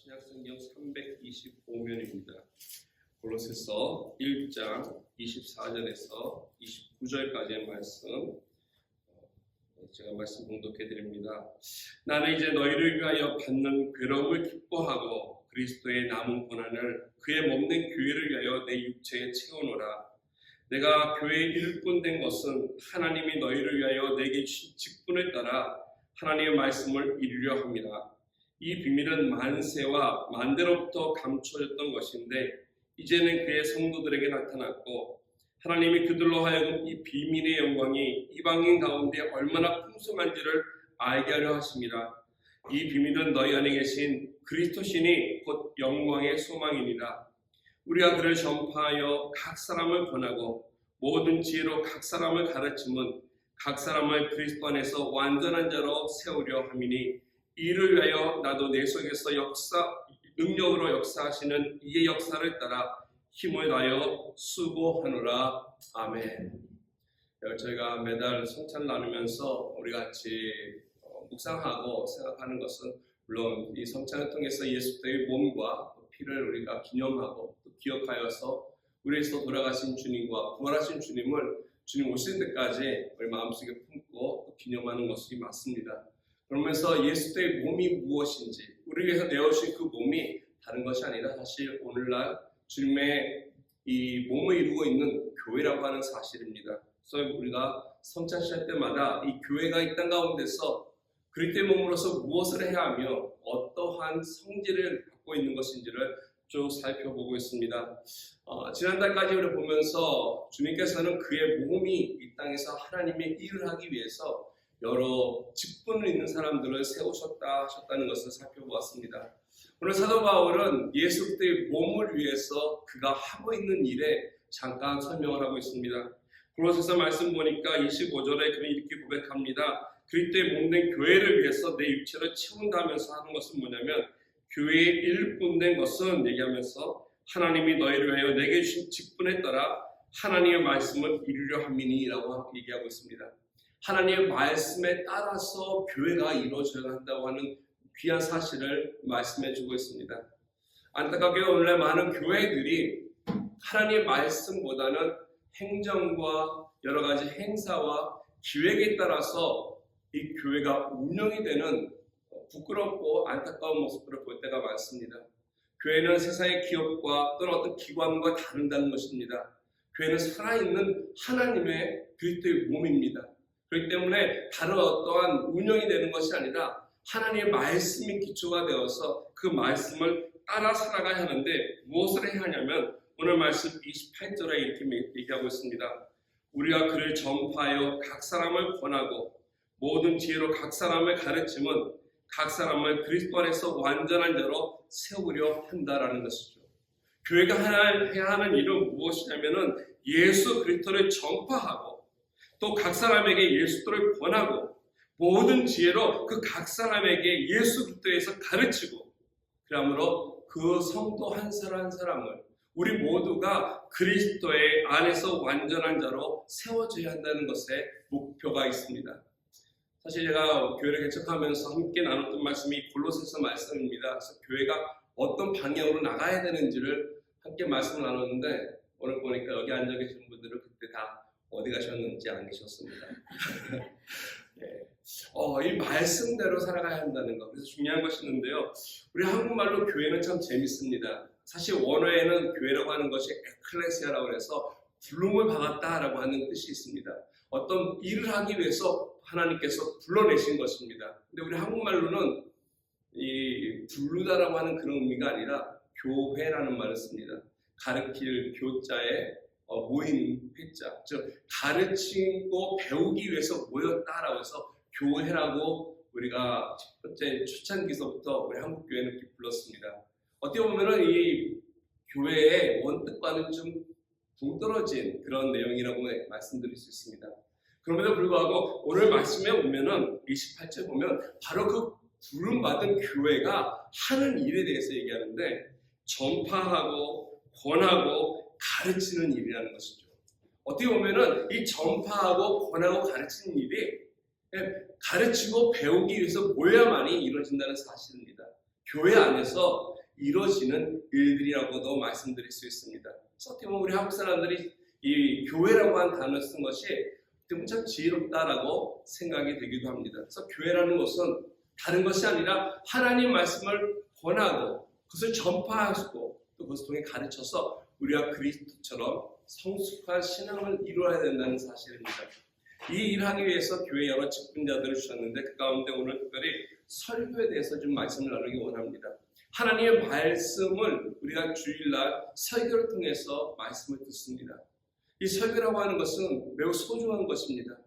신약성경 325면입니다. 골로새서 1장 24절에서 29절까지의 말씀 제가 말씀 봉독해 드립니다. 나는 이제 너희를 위하여 받는 괴로움을 기뻐하고 그리스도의 남은 고난을 그의 몸된 교회를 위하여 내 육체에 채우노라. 내가 교회의 일꾼된 것은 하나님이 너희를 위하여 내게 주신 직분을 따라 하나님의 말씀을 이루려 함이라. 이 비밀은 만세와 만대로부터 감춰졌던 것인데 이제는 그의 성도들에게 나타났고 하나님이 그들로 하여금 이 비밀의 영광이 이방인 가운데 얼마나 풍성한지를 알게 하려 하심이라. 이 비밀은 너희 안에 계신 그리스도시니 곧 영광의 소망이니라. 우리가 그를 전파하여 각 사람을 권하고 모든 지혜로 각 사람을 가르침은 각 사람을 그리스도 안에서 완전한 자로 세우려 함이니 이를 위하여 나도 내 속에서 능력으로 역사하시는 이의 역사를 따라 힘을 다하여 수고하노라. 아멘. 저희가 매달 성찬을 나누면서 우리 같이 묵상하고 생각하는 것은 물론 이 성찬을 통해서 예수의 몸과 피를 우리가 기념하고 또 기억하여서 우리에서 돌아가신 주님과 부활하신 주님을 주님 오실 때까지 우리 마음속에 품고 기념하는 것이 맞습니다. 그러면서 예수의 몸이 무엇인지 우리 위해서 내어주신 그 몸이 다른 것이 아니라 사실 오늘날 주님의 이 몸을 이루고 있는 교회라고 하는 사실입니다. 그래서 우리가 성찬 시할 때마다 이 교회가 이 땅 가운데서 그리스도의 몸으로서 무엇을 해야 하며 어떠한 성질을 갖고 있는 것인지를 쭉 살펴보고 있습니다. 지난달까지 우리 보면서 주님께서는 그의 몸이 이 땅에서 하나님의 일을 하기 위해서 여러 직분을 있는 사람들을 세우셨다 하셨다는 것을 살펴보았습니다. 오늘 사도 바울은 예수 그리스도의 몸을 위해서 그가 하고 있는 일에 잠깐 설명을 하고 있습니다. 골로새서 말씀 보니까 25절에 그는 이렇게 고백합니다. 그리스도의 몸된 교회를 위해서 내 육체를 채운다면서 하는 것은 뭐냐면 교회의 일꾼된 것은 얘기하면서 하나님이 너희를 위하여 내게 주신 직분에 따라 하나님의 말씀을 이루려 함이니라고 얘기하고 있습니다. 하나님의 말씀에 따라서 교회가 이루어져야 한다고 하는 귀한 사실을 말씀해 주고 있습니다. 안타깝게 오늘날 많은 교회들이 하나님의 말씀보다는 행정과 여러 가지 행사와 기획에 따라서 이 교회가 운영이 되는 부끄럽고 안타까운 모습들을 볼 때가 많습니다. 교회는 세상의 기업과 또는 어떤 기관과 다른다는 것입니다. 교회는 살아있는 하나님의 그리스도의 몸입니다. 그렇기 때문에 다른 어떠한 운영이 되는 것이 아니라 하나님의 말씀이 기초가 되어서 그 말씀을 따라 살아가야 하는데 무엇을 해야 하냐면 오늘 말씀 28절에 이렇게 얘기하고 있습니다. 우리가 그를 전파하여 각 사람을 권하고 모든 지혜로 각 사람을 가르침은 각 사람을 그리스도 안에서 완전한 자로 세우려 한다라는 것이죠. 교회가 해야 하는 일은 무엇이냐면은 예수 그리스도를 전파하고 또 각 사람에게 예수 그리스도를 권하고 모든 지혜로 그 각 사람에게 예수 그리스도에서 가르치고 그러므로 그 성도 한 사람 한 사람을 우리 모두가 그리스도의 안에서 완전한 자로 세워져야 한다는 것에 목표가 있습니다. 사실 제가 교회를 개척하면서 함께 나눴던 말씀이 골로새서 말씀입니다. 그래서 교회가 어떤 방향으로 나가야 되는지를 함께 말씀을 나눴는데 오늘 보니까 여기 앉아 계신 분들은 그때 다 어디 가셨는지 안 계셨습니다. 네. 이 말씀대로 살아가야 한다는 것. 그래서 중요한 것이 있는데요. 우리 한국말로 교회는 참 재밌습니다. 사실 원어에는 교회라고 하는 것이 에클레시아라고 해서 부름을 받았다라고 하는 뜻이 있습니다. 어떤 일을 하기 위해서 하나님께서 불러내신 것입니다. 근데 우리 한국말로는 이 부르다라고 하는 그런 의미가 아니라 교회라는 말을 씁니다. 가르칠 교자에 모인 회자, 즉 가르치고 배우기 위해서 모였다라고 해서 교회라고 우리가 첫 번째 초창기서부터 우리 한국 교회는 이렇게 불렀습니다. 어떻게 보면은 이 교회의 원뜻과는 좀 동떨어진 그런 내용이라고 말씀드릴 수 있습니다. 그럼에도 불구하고 오늘 말씀에 보면은 28절 보면 바로 그 부름받은 교회가 하는 일에 대해서 얘기하는데 전파하고 권하고 가르치는 일이라는 것이죠. 어떻게 보면은 이 전파하고 권하고 가르치는 일이 가르치고 배우기 위해서 모여야만이 이루어진다는 사실입니다. 교회 안에서 이루어지는 일들이라고도 말씀드릴 수 있습니다. 그래서 어떻게 보면 우리 한국 사람들이 이 교회라고 한 단어를 쓴 것이 어떻게 보면 참 지혜롭다라고 생각이 되기도 합니다. 그래서 교회라는 것은 다른 것이 아니라 하나님 말씀을 권하고 그것을 전파하고 또 그것을 통해 가르쳐서 우리가 그리스도처럼 성숙한 신앙을 이루어야 된다는 사실입니다. 이 일을 하기 위해서 교회 여러 직분자들을 주셨는데 그 가운데 오늘 특별히 설교에 대해서 좀 말씀을 나누기 원합니다. 하나님의 말씀을 우리가 주일날 설교를 통해서 말씀을 듣습니다. 이 설교라고 하는 것은 매우 소중한 것입니다.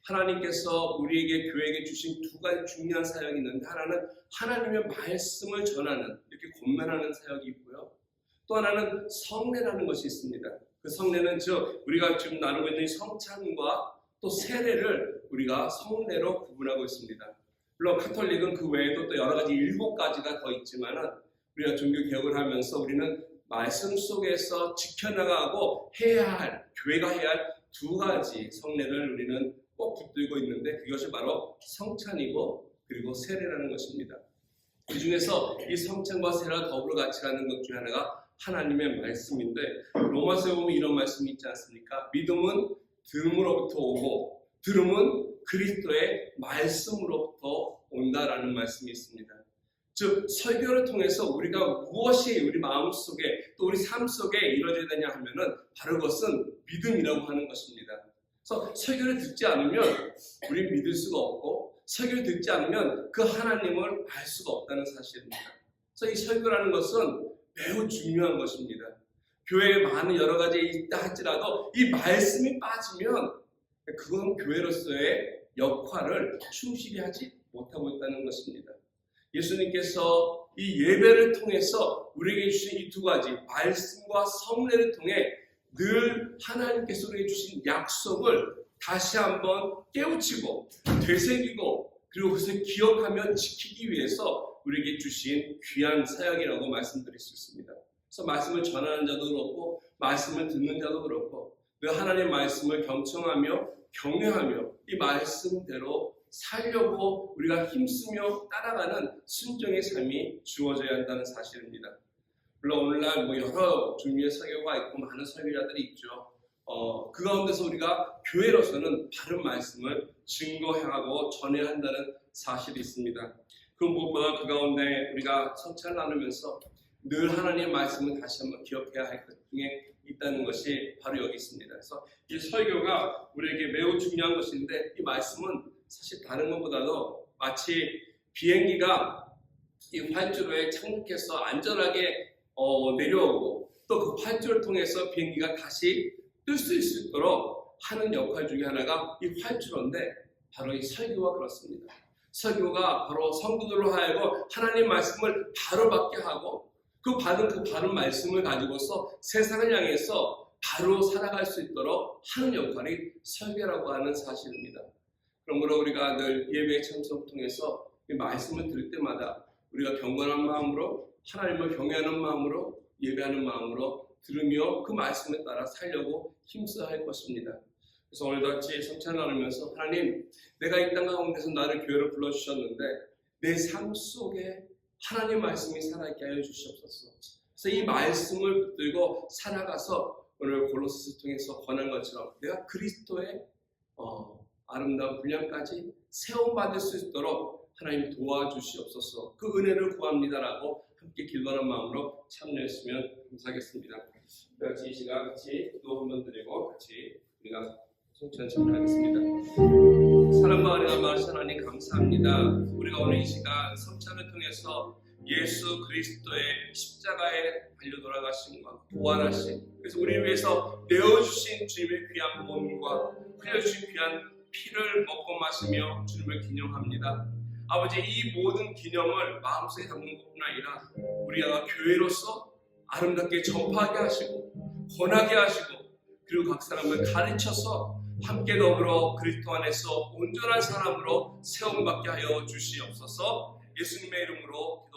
하나님께서 우리에게 교회에게 주신 두 가지 중요한 사역이 있는데 하나는 하나님의 말씀을 전하는 이렇게 권면하는 사역이 있고요. 또 하나는 성례라는 것이 있습니다. 그 성례는 즉 우리가 지금 나누고 있는 성찬과 또 세례를 우리가 성례로 구분하고 있습니다. 물론 카톨릭은 그 외에도 또 여러 가지 7가지가 더 있지만은 우리가 종교 개혁을 하면서 우리는 말씀 속에서 지켜나가고 해야 할 교회가 해야 할 두 가지 성례를 우리는 꼭 붙들고 있는데 그것이 바로 성찬이고 그리고 세례라는 것입니다. 이 중에서 이 성찬과 세례가 더불어 같이 가는 것 중에 하나가 하나님의 말씀인데 로마서에 보면 이런 말씀이 있지 않습니까? 믿음은 들음으로부터 오고 들음은 그리스도의 말씀으로부터 온다라는 말씀이 있습니다. 즉 설교를 통해서 우리가 무엇이 우리 마음속에 또 우리 삶 속에 이루어져야 되냐 하면은 바로 그것은 믿음이라고 하는 것입니다. 그래서 설교를 듣지 않으면 우리는 믿을 수가 없고 설교를 듣지 않으면 그 하나님을 알 수가 없다는 사실입니다. 그래서 이 설교라는 것은 매우 중요한 것입니다. 교회에 많은 여러 가지 있다 할지라도 이 말씀이 빠지면 그건 교회로서의 역할을 충실히 하지 못하고 있다는 것입니다. 예수님께서 이 예배를 통해서 우리에게 주신 이 두 가지 말씀과 성례를 통해 늘 하나님께서 우리에게 주신 약속을 다시 한번 깨우치고 되새기고 그리고 그것을 기억하며 지키기 위해서 우리에게 주신 귀한 사역이라고 말씀드릴 수 있습니다. 그래서 말씀을 전하는 자도 그렇고 말씀을 듣는 자도 그렇고 늘 하나님의 말씀을 경청하며 경외하며 이 말씀대로 살려고 우리가 힘쓰며 따라가는 순종의 삶이 주어져야 한다는 사실입니다. 물론 오늘날 여러 종류의 설교가 있고 많은 설교자들이 있죠. 그 가운데서 우리가 교회로서는 바른 말씀을 증거하고 전해야 한다는 사실이 있습니다. 그 무엇보다 그 가운데 우리가 성찬을 나누면서 늘 하나님의 말씀을 다시 한번 기억해야 할 것 중에 있다는 것이 바로 여기 있습니다. 그래서 이 설교가 우리에게 매우 중요한 것인데 이 말씀은 사실 다른 것보다도 마치 비행기가 이 활주로에 착륙해서 안전하게 내려오고 또 그 활주로를 통해서 비행기가 다시 뜰 수 있도록 하는 역할 중에 하나가 이 활주로인데 바로 이 설교와 그렇습니다. 설교가 바로 성도들로 하여금 하나님 말씀을 바로 받게 하고 그 바른 말씀을 가지고서 세상을 향해서 바로 살아갈 수 있도록 하는 역할이 설교라고 하는 사실입니다. 그러므로 우리가 늘 예배의 참석을 통해서 이 말씀을 들을 때마다 우리가 경건한 마음으로 하나님을 경외하는 마음으로 예배하는 마음으로 들으며 그 말씀에 따라 살려고 힘써야 할 것입니다. 그래서 오늘도 같이 성찬을 나누면서 하나님 내가 이 땅 가운데서 나를 교회로 불러주셨는데 내 삶 속에 하나님 말씀이 살아있게 하여 주시옵소서. 그래서 이 말씀을 붙들고 살아가서 오늘 골로새서를 통해서 권한 것처럼 내가 그리스도의 아름다운 분량까지 세움받을 수 있도록 하나님 도와주시옵소서. 그 은혜를 구합니다라고 함께 기도하는 마음으로 참여했으면 감사하겠습니다. 같이 이 시간 같이 기도 한번 드리고 같이 우리가 성찬 참여하겠습니다. 사랑과 은혜가 많으신 하나님 감사합니다. 우리가 오늘 이 시간 성찬을 통해서 예수 그리스도의 십자가에 달려 돌아가심과 부활하심 그래서 우리를 위해서 내어주신 주님의 귀한 몸과 흘려주신 귀한 피를 먹고 마시며 주님을 기념합니다. 아버지 이 모든 기념을 마음속에 담는 것뿐 아니라 우리가 교회로서 아름답게 전파하게 하시고 권하게 하시고 그리고 각 사람을 가르쳐서 함께 더불어 그리스도 안에서 온전한 사람으로 세움받게 하여 주시옵소서. 예수님의 이름으로